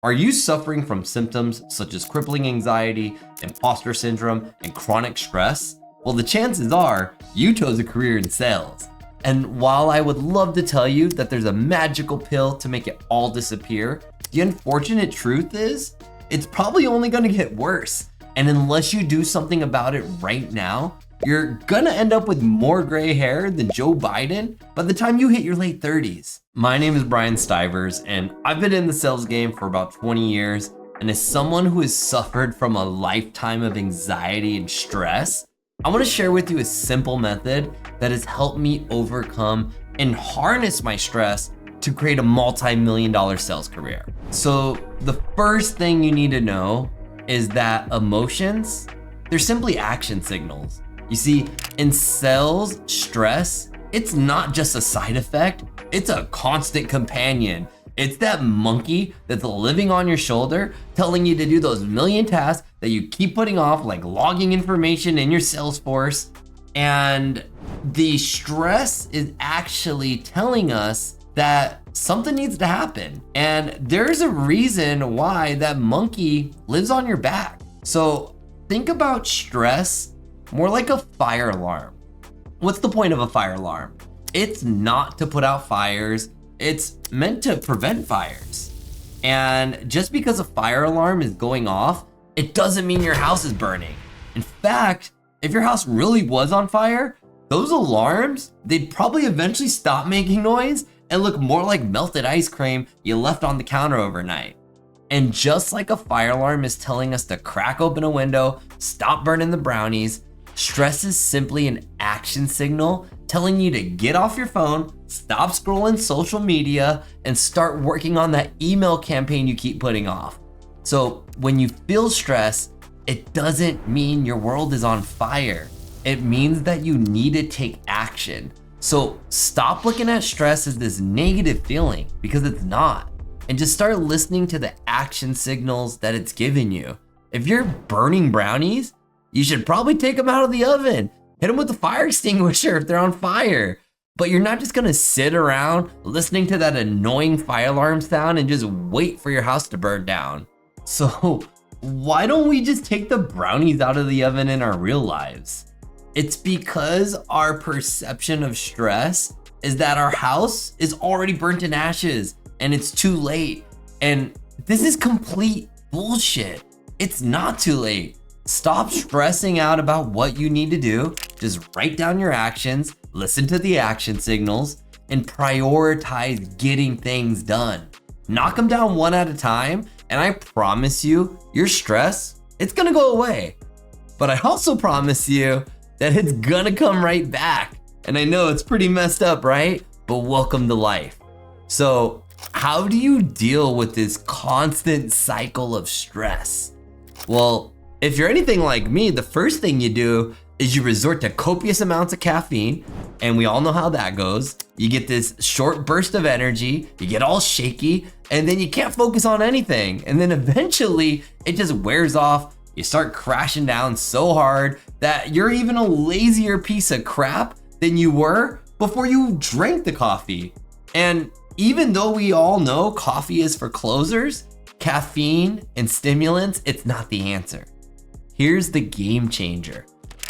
Are you suffering from symptoms such as crippling anxiety, imposter syndrome, and chronic stress? Well, the chances are you chose a career in sales. And while I would love to tell you that there's a magical pill to make it all disappear, the unfortunate truth is it's probably only going to get worse. And unless you do something about it right now, you're gonna end up with more gray hair than Joe Biden by the time you hit your late 30s. My name is Brian Stivers, and I've been in the sales game for about 20 years. And as someone who has suffered from a lifetime of anxiety and stress, I wanna share with you a simple method that has helped me overcome and harness my stress to create a multi-million-dollar sales career. So the first thing you need to know is that emotions, they're simply action signals. You see, in sales, stress, it's not just a side effect, it's a constant companion. It's that monkey that's living on your shoulder, telling you to do those million tasks that you keep putting off, like logging information in your Salesforce. And the stress is actually telling us that something needs to happen. And there's a reason why that monkey lives on your back. So think about stress more like a fire alarm. What's the point of a fire alarm? It's not to put out fires, it's meant to prevent fires. And just because a fire alarm is going off, it doesn't mean your house is burning. In fact, if your house really was on fire, those alarms, they'd probably eventually stop making noise and look more like melted ice cream you left on the counter overnight. And just like a fire alarm is telling us to crack open a window, stop burning the brownies, stress is simply an action signal telling you to get off your phone, stop scrolling social media, and start working on that email campaign you keep putting off. So when you feel stress, it doesn't mean your world is on fire. It means that you need to take action. So stop looking at stress as this negative feeling, because it's not. And just start listening to the action signals that it's giving you. If you're burning brownies, you should probably take them out of the oven. Hit them with the fire extinguisher if they're on fire. But you're not just gonna sit around listening to that annoying fire alarm sound and just wait for your house to burn down. So why don't we just take the brownies out of the oven in our real lives? It's because our perception of stress is that our house is already burnt in ashes and it's too late. And this is complete bullshit. It's not too late. Stop stressing out about what you need to do. Just write down your actions, listen to the action signals, and prioritize getting things done. Knock them down one at a time, and I promise you, your stress, it's gonna go away. But I also promise you that it's gonna come right back. And I know it's pretty messed up, right? But welcome to life. So how do you deal with this constant cycle of stress? Well, if you're anything like me, the first thing you do is you resort to copious amounts of caffeine, and we all know how that goes. You get this short burst of energy, you get all shaky, and then you can't focus on anything. And then eventually it just wears off. You start crashing down so hard that you're even a lazier piece of crap than you were before you drank the coffee. And even though we all know coffee is for closers, caffeine and stimulants, it's not the answer. Here's the game changer.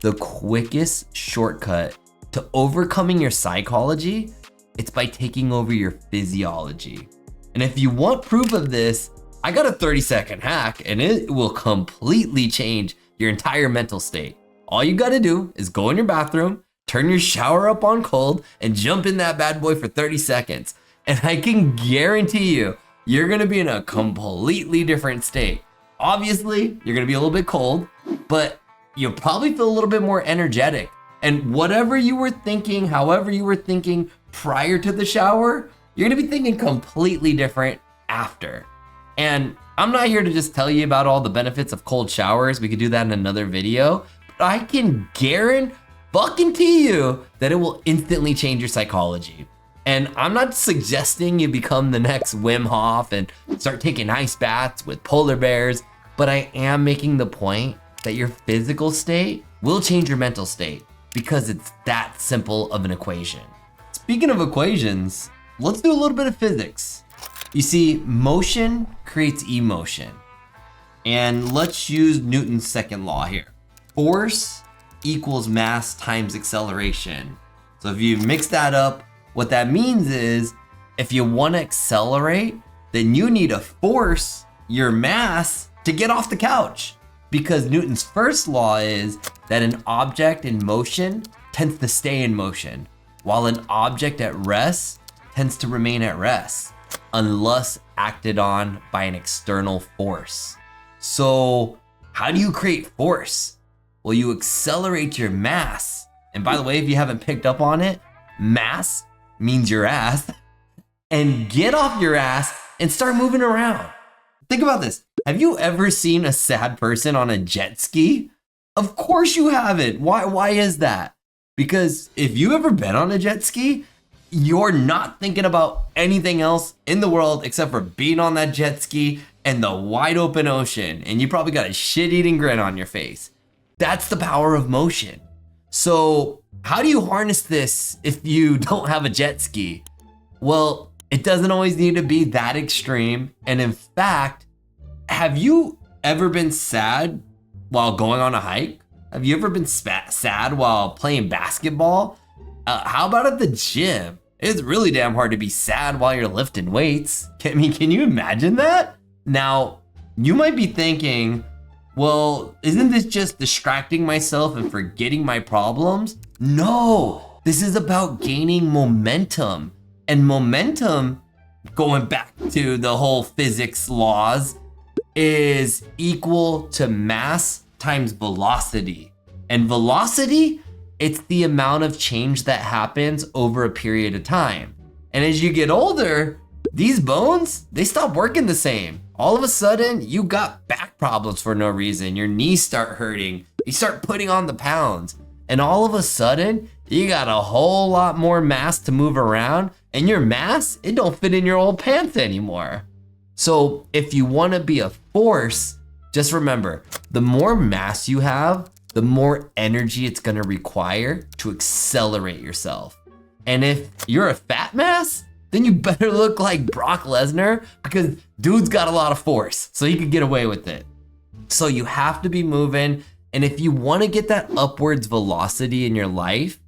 The quickest shortcut to overcoming your psychology, it's by taking over your physiology. And if you want proof of this, I got a 30-second hack and it will completely change your entire mental state. All you gotta do is go in your bathroom, turn your shower up on cold, and jump in that bad boy for 30 seconds. And I can guarantee you, you're gonna be in a completely different state. Obviously, you're gonna be a little bit cold, but you'll probably feel a little bit more energetic. And whatever you were thinking, however you were thinking prior to the shower, you're gonna be thinking completely different after. And I'm not here to just tell you about all the benefits of cold showers. We could do that in another video, but I can guarantee you that it will instantly change your psychology. And I'm not suggesting you become the next Wim Hof and start taking ice baths with polar bears, but I am making the point that your physical state will change your mental state because it's that simple of an equation. Speaking of equations, let's do a little bit of physics. You see, motion creates emotion. And let's use Newton's second law here. Force equals mass times acceleration. So if you mix that up, what that means is if you want to accelerate, then you need to force your mass to get off the couch. Because Newton's first law is that an object in motion tends to stay in motion, while an object at rest tends to remain at rest, unless acted on by an external force. So how do you create force? Well, you accelerate your mass. And by the way, if you haven't picked up on it, mass means your ass. And get off your ass and start moving around. Think about this. Have you ever seen a sad person on a jet ski? Of course you haven't. Why is that? Because if you've ever been on a jet ski, you're not thinking about anything else in the world except for being on that jet ski and the wide open ocean. And you probably got a shit-eating grin on your face. That's the power of motion. So how do you harness this if you don't have a jet ski? Well, it doesn't always need to be that extreme. And in fact, have you ever been sad while going on a hike? Have you ever been sad while playing basketball? How about at the gym? It's really damn hard to be sad while you're lifting weights. Can you imagine that? Now, you might be thinking, well, isn't this just distracting myself and forgetting my problems? No, this is about gaining momentum. And momentum, going back to the whole physics laws, is equal to mass times velocity. And velocity, it's the amount of change that happens over a period of time. And as you get older, these bones, they stop working the same. All of a sudden, you got back problems for no reason. Your knees start hurting. You start putting on the pounds. And all of a sudden, you got a whole lot more mass to move around. And your mass, it don't fit in your old pants anymore. So if you want to be a force, just remember, the more mass you have, the more energy it's going to require to accelerate yourself. And if you're a fat mass, then you better look like Brock Lesnar, because dude's got a lot of force, so he could get away with it. So you have to be moving. And if you want to get that upwards velocity in your life,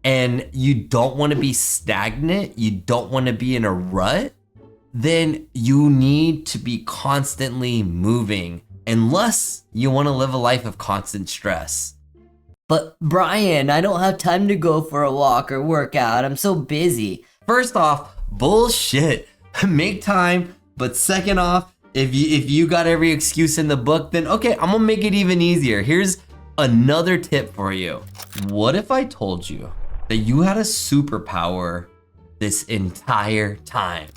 and you don't want to be stagnant, you don't want to be in a rut, then you need to be constantly moving, unless you want to live a life of constant stress. But Brian, I don't have time to go for a walk or work out. I'm so busy. First off, bullshit. Make time. But second off, if you got every excuse in the book, then okay, I'm gonna make it even easier. Here's another tip for you. What if I told you that you had a superpower this entire time?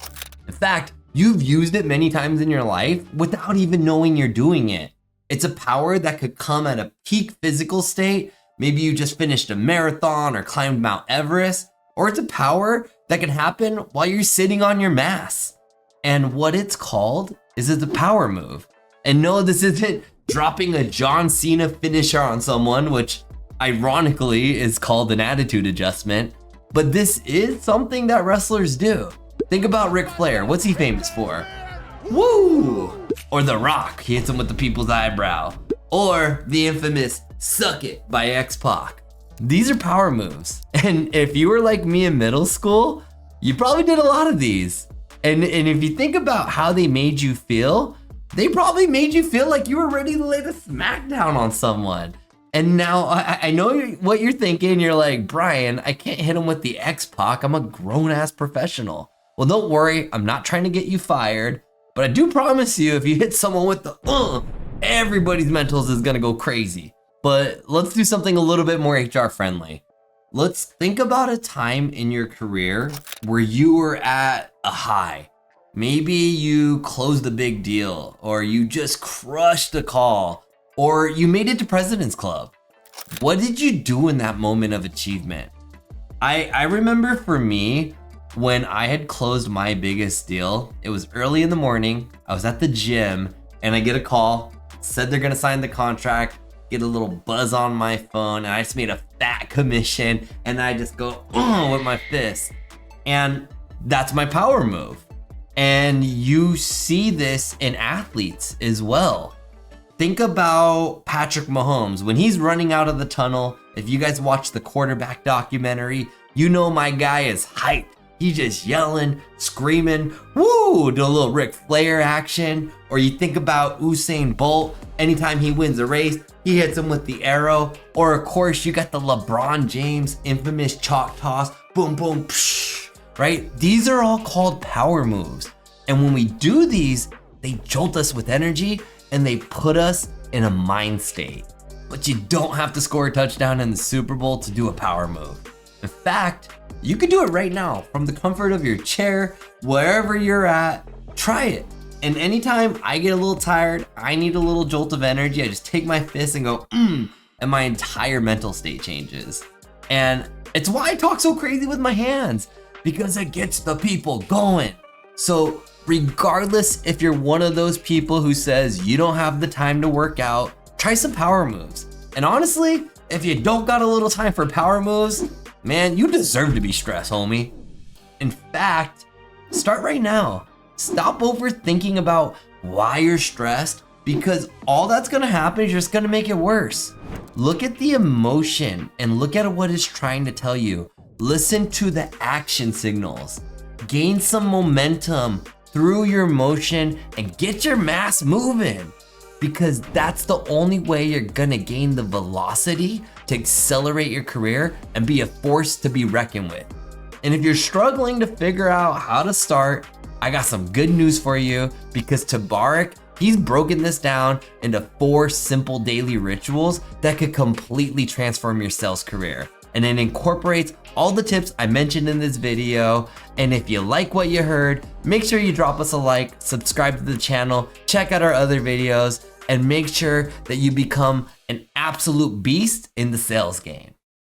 In fact, you've used it many times in your life without even knowing you're doing it. It's a power that could come at a peak physical state. Maybe you just finished a marathon or climbed Mount Everest, or it's a power that can happen while you're sitting on your mass. And what it's called is it's a power move. And no, this isn't dropping a John Cena finisher on someone, which ironically is called an attitude adjustment, but this is something that wrestlers do. Think about Ric Flair. What's he famous for? Woo! Or The Rock. He hits him with the people's eyebrow. Or the infamous Suck It by X-Pac. These are power moves. And if you were like me in middle school, you probably did a lot of these. And if you think about how they made you feel, they probably made you feel like you were ready to lay the smackdown on someone. And now I know what you're thinking. You're like, Brian, I can't hit him with the X-Pac. I'm a grown-ass professional. Well, don't worry, I'm not trying to get you fired, but I do promise you, if you hit someone with the everybody's mentals is gonna go crazy. But let's do something a little bit more HR friendly. Let's think about a time in your career where you were at a high. Maybe you closed a big deal, or you just crushed a call, or you made it to President's Club. What did you do in that moment of achievement? I remember for me, when I had closed my biggest deal, it was early in the morning, I was at the gym, and I get a call, said they're gonna sign the contract, get a little buzz on my phone, and I just made a fat commission, and I just go with my fist. And that's my power move. And you see this in athletes as well. Think about Patrick Mahomes. When he's running out of the tunnel, if you guys watch the quarterback documentary, you know my guy is hyped. He's just yelling, screaming, woo, do a little Ric Flair action. Or you think about Usain Bolt, anytime he wins a race, he hits him with the arrow. Or of course, you got the LeBron James infamous chalk toss, boom, boom, psh, right? These are all called power moves. And when we do these, they jolt us with energy and they put us in a mind state. But you don't have to score a touchdown in the Super Bowl to do a power move. In fact, you could do it right now from the comfort of your chair, wherever you're at. Try it. And anytime I get a little tired, I need a little jolt of energy, I just take my fist and go, and my entire mental state changes. And it's why I talk so crazy with my hands, because it gets the people going. So regardless if you're one of those people who says you don't have the time to work out, try some power moves. And honestly, if you don't got a little time for power moves, man, you deserve to be stressed, homie. In fact, start right now. Stop overthinking about why you're stressed, because all that's gonna happen is just gonna make it worse. Look at the emotion and look at what it's trying to tell you. Listen to the action signals. Gain some momentum through your motion and get your mass moving, because that's the only way you're gonna gain the velocity to accelerate your career and be a force to be reckoned with. And if you're struggling to figure out how to start, I got some good news for you, because Tabarak, he's broken this down into 4 simple daily rituals that could completely transform your sales career. And it incorporates all the tips I mentioned in this video. And if you like what you heard, make sure you drop us a like, subscribe to the channel, check out our other videos, and make sure that you become an absolute beast in the sales game.